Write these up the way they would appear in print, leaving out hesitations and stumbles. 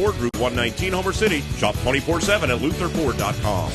Ford, Route 119, Homer City. Shop 24/7 at LutherFord.com.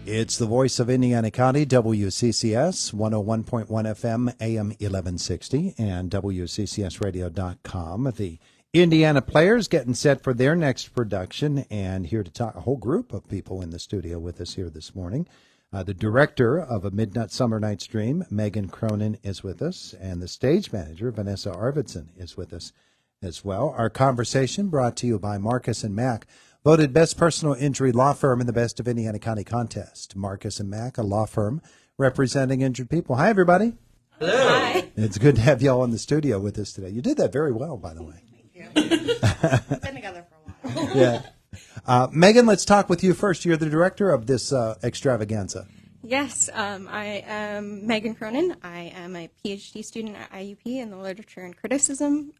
It's the voice of Indiana County, WCCS, 101.1 FM, AM 1160, and WCCSradio.com. The Indiana Players getting set for their next production, and here to talk, a whole group of people in the studio with us here this morning. The director of A Midnight Summer Night's Dream, Megan Cronin, is with us, and the stage manager, Vanessa Arvidsson, is with us as well. Our conversation brought to you by Marcus & Mack, voted Best Personal Injury Law Firm in the Best of Indiana County contest. Marcus & Mack, a law firm representing injured people. Hi, everybody. Hello. Hi. It's good to have y'all in the studio with us today. You did that very well, by the way. Thank you. We've been together for a while. Yeah. Megan, let's talk with you first. You're the director of this extravaganza. Yes, I am Megan Cronin. I am a PhD student at IUP in the Literature and Criticism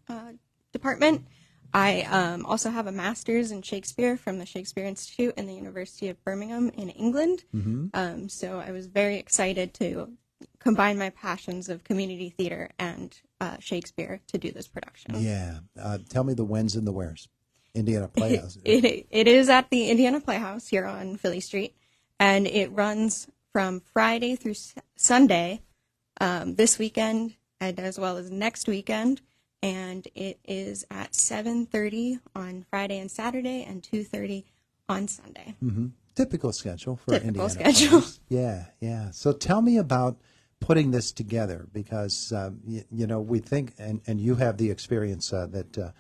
department. I also have a master's in Shakespeare from the Shakespeare Institute in the University of Birmingham in England. Mm-hmm. So I was very excited to combine my passions of community theater and Shakespeare to do this production. Yeah. Tell me the whens and the wheres. Indiana Playhouse. It is at the Indiana Playhouse here on Philly Street, and it runs from Friday through Sunday this weekend and as well as next weekend. And it is at 7:30 on Friday and Saturday and 2:30 on Sunday. Mm-hmm. Typical schedule for Indiana. Typical schedule. Yeah. So tell me about putting this together, because we think, and you have the experience that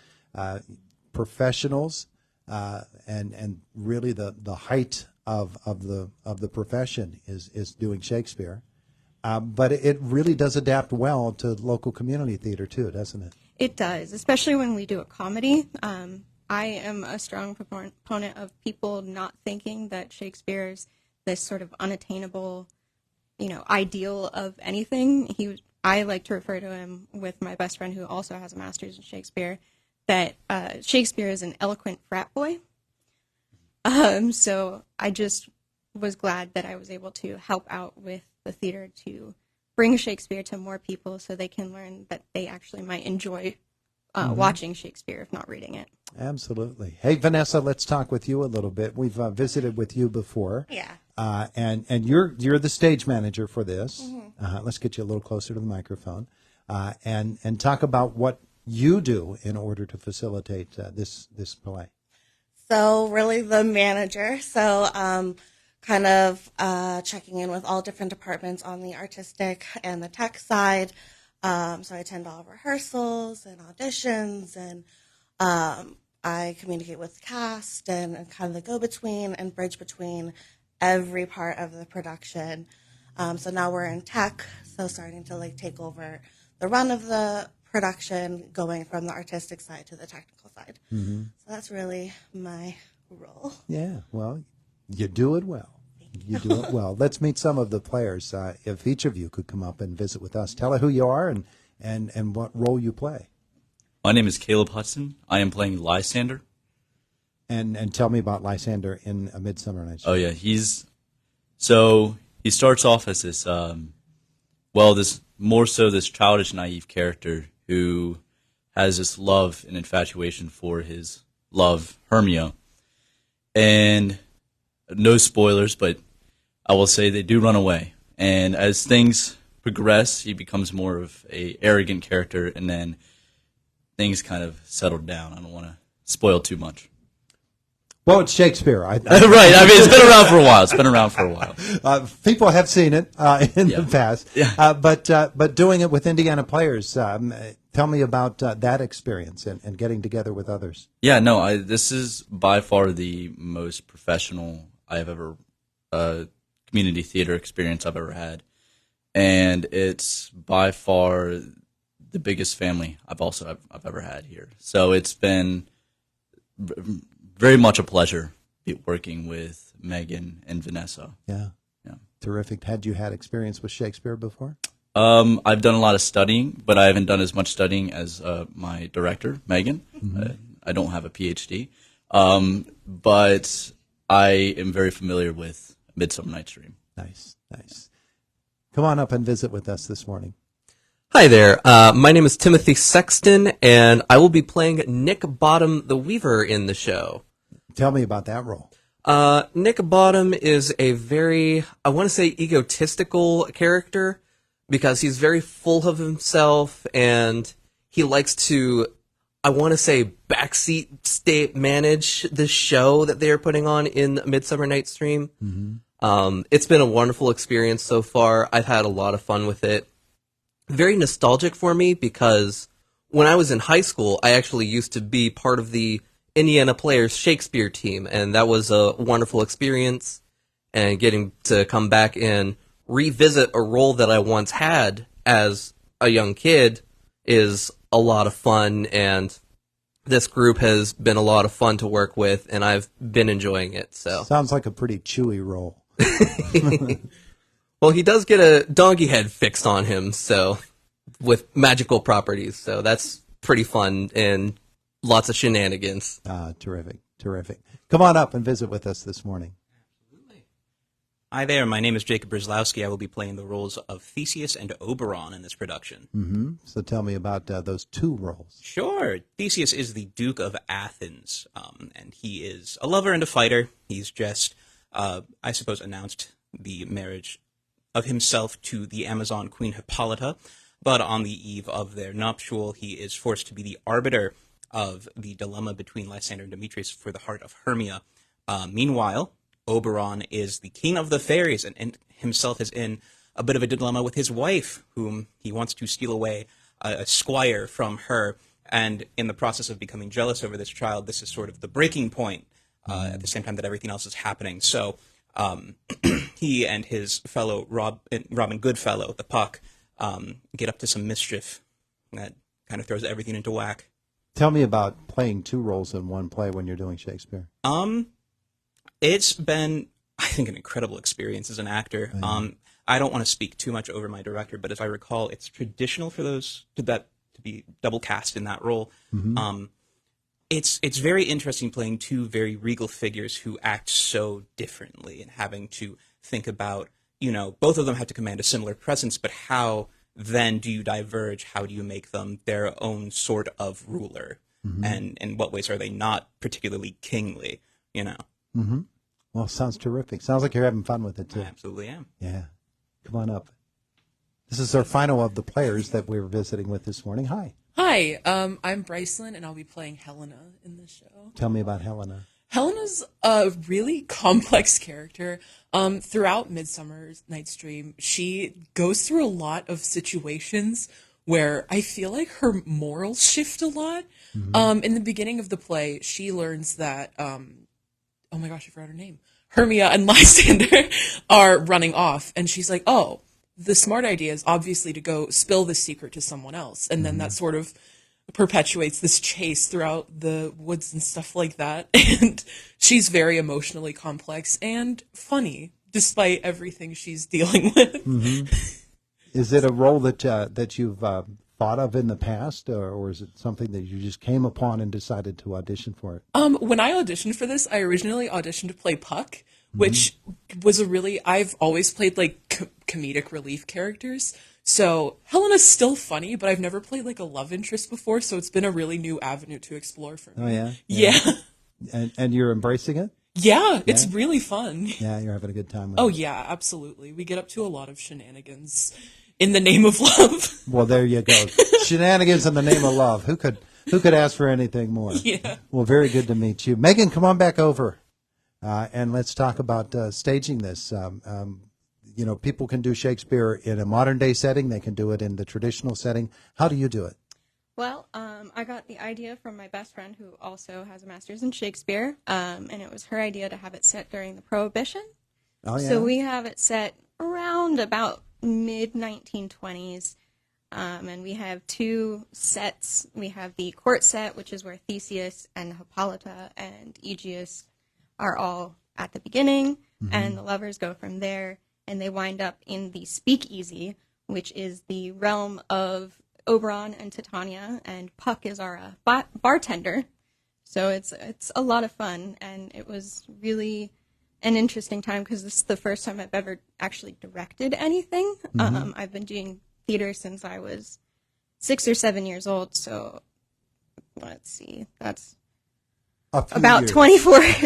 professionals and really the height of the profession is doing Shakespeare. But it really does adapt well to local community theater too, doesn't it? It does, especially when we do a comedy. I am a strong proponent of people not thinking that Shakespeare is this sort of unattainable, ideal of anything. I like to refer to him with my best friend who also has a master's in Shakespeare, that Shakespeare is an eloquent frat boy. So I just was glad that I was able to help out with the theater to bring Shakespeare to more people so they can learn that they actually might enjoy watching Shakespeare if not reading it. Absolutely. Hey, Vanessa, let's talk with you a little bit. We've visited with you before. Yeah. And you're the stage manager for this. Mm-hmm. Let's get you a little closer to the microphone and talk about what you do in order to facilitate this play. So really the manager. So kind of checking in with all different departments on the artistic and the tech side. So I attend all rehearsals and auditions, and I communicate with the cast and kind of the go-between and bridge between every part of the production. So now we're in tech, so starting to take over the run of the production, going from the artistic side to the technical side. Mm-hmm. So that's really my role. Yeah, well, you do it well. You do it well. Let's meet some of the players. If each of you could come up and visit with us, tell us who you are and what role you play. My name is Caleb Hudson. I am playing Lysander. And tell me about Lysander in A Midsummer Night's Dream. Oh yeah, he starts off as this this childish, naive character who has this love and infatuation for his love, Hermia. And no spoilers, but I will say they do run away. And as things progress, he becomes more of a arrogant character, and then things kind of settle down. I don't want to spoil too much. Well, it's Shakespeare. Right. I mean, it's been around for a while. People have seen it in the past. Yeah. But doing it with Indiana Players, tell me about that experience and getting together with others. Yeah, no, this is by far the most professional I have ever community theater experience I've ever had, and it's by far the biggest family I've ever had here. So it's been very much a pleasure working with Megan and Vanessa. Yeah. Terrific. Had you had experience with Shakespeare before? I've done a lot of studying, but I haven't done as much studying as my director, Megan. Mm-hmm. I don't have a PhD, but I am very familiar with Midsummer Night's Dream. Nice. Come on up and visit with us this morning. Hi there. My name is Timothy Sexton, and I will be playing Nick Bottom the Weaver in the show. Tell me about that role. Nick Bottom is a very, I want to say, egotistical character because he's very full of himself, and he likes to, I want to say, backseat state manage the show that they are putting on in Midsummer Night's Dream. Mm-hmm. It's been a wonderful experience so far. I've had a lot of fun with it. Very nostalgic for me because when I was in high school, I actually used to be part of the Indiana Players Shakespeare team, and that was a wonderful experience. And getting to come back and revisit a role that I once had as a young kid is a lot of fun, and this group has been a lot of fun to work with, and I've been enjoying it. So Sounds like a pretty chewy role. Well, he does get a donkey head fixed on him, so with magical properties, so that's pretty fun and lots of shenanigans. Terrific. Come on up and visit with us this morning. Hi there, my name is Jacob Brzezlowski. I will be playing the roles of Theseus and Oberon in this production. Mm-hmm. So tell me about those two roles. Sure. Theseus is the Duke of Athens, and he is a lover and a fighter. He's just, I suppose, announced the marriage of himself to the Amazon Queen Hippolyta, but on the eve of their nuptial, he is forced to be the arbiter of the dilemma between Lysander and Demetrius for the heart of Hermia. Meanwhile, Oberon is the king of the fairies and himself is in a bit of a dilemma with his wife, whom he wants to steal away a squire from her. And in the process of becoming jealous over this child, this is sort of the breaking point at the same time that everything else is happening. So he and his fellow Robin Goodfellow, the Puck, get up to some mischief that kind of throws everything into whack. Tell me about playing two roles in one play when you're doing Shakespeare. It's been, I think, an incredible experience as an actor. I don't want to speak too much over my director, but as I recall, it's traditional for those to be double cast in that role. Mm-hmm. It's very interesting playing two very regal figures who act so differently and having to think about, both of them have to command a similar presence, but how then do you diverge? How do you make them their own sort of ruler? Mm-hmm. And in what ways are they not particularly kingly, Mm-hmm. Well, sounds terrific. Sounds like you're having fun with it, too. I absolutely am. Yeah. Come on up. This is our final of the players that we were visiting with this morning. Hi. Hi, I'm Brycelyn, and I'll be playing Helena in the show. Tell me about Helena. Helena's a really complex character. Throughout Midsummer Night's Dream, she goes through a lot of situations where I feel like her morals shift a lot. Mm-hmm. In the beginning of the play, she learns that, oh my gosh, I forgot her name. Hermia and Lysander are running off, and she's like, oh, the smart idea is obviously to go spill this secret to someone else, and then that sort of perpetuates this chase throughout the woods and stuff like that, and she's very emotionally complex and funny, despite everything she's dealing with. Mm-hmm. Is it a role that you've thought of in the past, or is it something that you just came upon and decided to audition for it? When I auditioned for this, I originally auditioned to play Puck, which was I've always played like comedic relief characters. So Helena's still funny, but I've never played like a love interest before, so it's been a really new avenue to explore for me. Oh, yeah? Yeah. And you're embracing it? Yeah, it's really fun. Yeah, you're having a good time with it. Oh, yeah, absolutely. We get up to a lot of shenanigans in the name of love. Well, there you go. Shenanigans in the name of love. Who could ask for anything more? Yeah. Well, very good to meet you. Megan, come on back over, and let's talk about staging this. People can do Shakespeare in a modern-day setting. They can do it in the traditional setting. How do you do it? Well, I got the idea from my best friend who also has a master's in Shakespeare, and it was her idea to have it set during the Prohibition. Oh, yeah? So we have it set around about mid-1920s, and we have two sets. We have the court set, which is where Theseus and Hippolyta and Aegeus are all at the beginning, and the lovers go from there, and they wind up in the speakeasy, which is the realm of Oberon and Titania, and Puck is our bartender. So it's a lot of fun, and it was really an interesting time because this is the first time I've ever actually directed anything. I've been doing theater since I was 6 or 7 years old. So let's see, that's about years.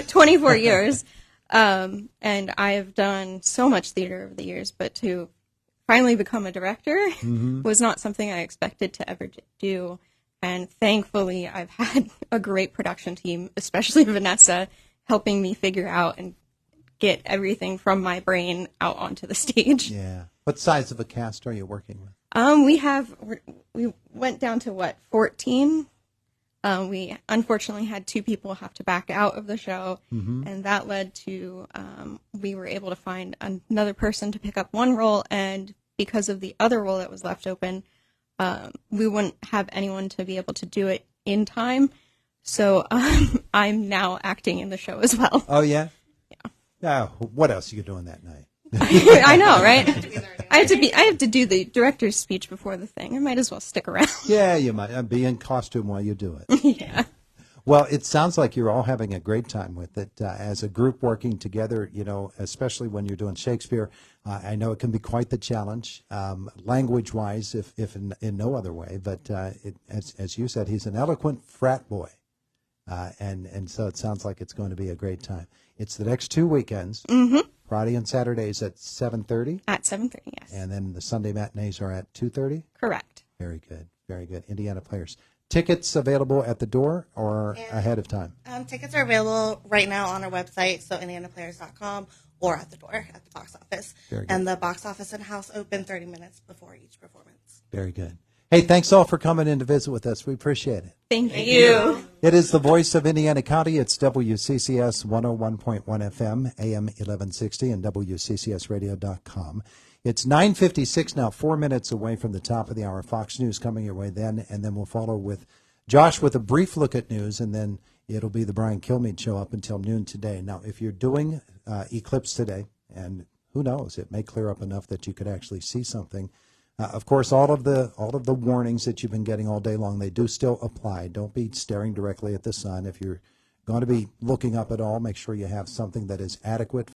24 years. And I've done so much theater over the years, but to finally become a director was not something I expected to ever do. And thankfully, I've had a great production team, especially Vanessa, helping me figure out and get everything from my brain out onto the stage. Yeah. What size of a cast are you working with? We went down to 14. We unfortunately had 2 people have to back out of the show, and that led to we were able to find another person to pick up one role, and because of the other role that was left open, we wouldn't have anyone to be able to do it in time. So I'm now acting in the show as well. Oh, yeah? Yeah. What else are you doing that night? I know, right? I have to do the director's speech before the thing. I might as well stick around. Yeah, you might be in costume while you do it. Yeah. Well, it sounds like you're all having a great time with it as a group working together, especially when you're doing Shakespeare. I know it can be quite the challenge, language-wise, if in no other way. But as you said, he's an eloquent frat boy. And so it sounds like it's going to be a great time. It's the next 2 weekends, Friday and Saturdays at 7:30. At 7:30, yes. And then the Sunday matinees are at 2:30? Correct. Very good, very good. Indiana Players. Tickets available at the door or ahead of time? Tickets are available right now on our website, so indianaplayers.com, or at the door at the box office. Very good. And the box office and house open 30 minutes before each performance. Very good. Hey, thanks all for coming in to visit with us. We appreciate it. Thank you. It is the voice of Indiana County. It's WCCS 101.1 FM, AM 1160, and WCCSradio.com. It's 9:56 now, 4 minutes away from the top of the hour. Fox News coming your way then, and then we'll follow with Josh with a brief look at news, and then it'll be the Brian Kilmeade Show up until noon today. Now, if you're doing eclipse today, and who knows, it may clear up enough that you could actually see something. Of course, all of the warnings that you've been getting all day long, they do still apply. Don't be staring directly at the sun. If you're going to be looking up at all, make sure you have something that is adequate